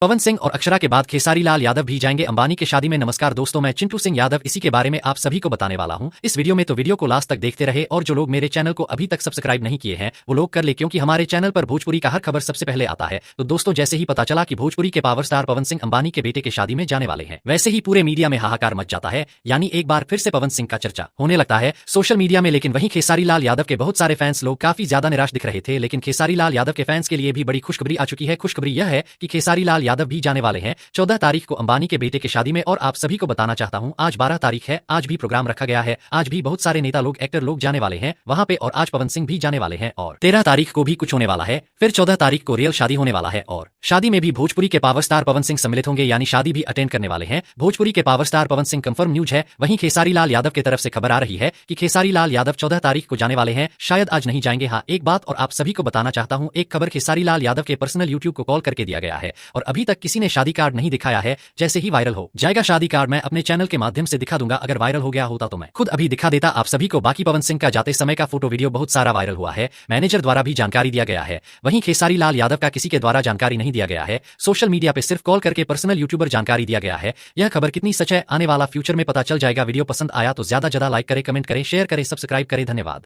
पवन सिंह और अक्षरा के बाद खेसारी लाल यादव भी जाएंगे अंबानी के शादी में। नमस्कार दोस्तों, मैं चिंटू सिंह यादव इसी के बारे में आप सभी को बताने वाला हूं इस वीडियो में। तो वीडियो को लास्ट तक देखते रहे और जो लोग मेरे चैनल को अभी तक सब्सक्राइब नहीं किए हैं वो लोग कर ले, क्योंकि हमारे चैनल पर भोजपुरी का हर खबर सबसे पहले आता है। तो दोस्तों, जैसे ही पता चला कि भोजपुरी के पावर स्टार पवन सिंह अंबानी के बेटे के शादी में जाने वाले हैं, वैसे ही पूरे मीडिया में हाहाकार मच जाता है। यानी एक बार फिर से पवन सिंह का चर्चा होने लगता है सोशल मीडिया में। लेकिन वहीं खेसारी लाल यादव के बहुत सारे फैंस लोग काफी ज्यादा निराश दिख रहे थे। लेकिन खेसारी लाल यादव के फैंस के लिए भी बड़ी खुशखबरी आ चुकी है। खुशखबरी यह है कि खेसारी लाल यादव भी जाने वाले हैं 14 तारीख को अंबानी के बेटे के शादी में। और आप सभी को बताना चाहता हूं, आज 12 तारीख है, आज भी प्रोग्राम रखा गया है। आज भी बहुत सारे नेता लोग, एक्टर लोग जाने वाले हैं वहां पे, और आज पवन सिंह भी जाने वाले हैं। और 13 तारीख को भी कुछ होने वाला है, फिर 14 तारीख को रियल शादी होने वाला है। और शादी में भी भोजपुरी के पावर स्टार पवन सिंह सम्मिलित होंगे, यानी शादी भी अटेंड करने वाले हैं भोजपुरी के power star Pawan Singh. Confirm news है। वहीं खेसारी लाल यादव की तरफ से खबर आ रही है कि खेसारी लाल यादव 14 तारीख को जाने वाले हैं, शायद आज नहीं जाएंगे। हाँ, एक बात और आप सभी को बताना चाहता हूं, एक खबर खेसारी लाल यादव के पर्सनल यूट्यूब को कॉल करके दिया गया है और अभी तक किसी ने शादी कार्ड नहीं दिखाया है। जैसे ही वायरल हो जाएगा शादी कार्ड, मैं अपने चैनल के माध्यम से दिखा दूंगा। अगर वायरल हो गया होता तो मैं खुद अभी दिखा देता आप सभी को। बाकी पवन सिंह का जाते समय का फोटो वीडियो बहुत सारा वायरल हुआ है, मैनेजर द्वारा भी जानकारी दिया गया है। वहीं खेसारी लाल यादव का किसी के द्वारा जानकारी नहीं दिया गया है, सोशल मीडिया पे सिर्फ कॉल करके पर्सनल यूट्यूबर जानकारी दिया गया है। यह खबर कितनी सच है आने वाला फ्यूचर में पता चल जाएगा। वीडियो पसंद आया तो ज्यादा लाइक करें, कमेंट करें, शेयर करें, सब्सक्राइब करें। धन्यवाद।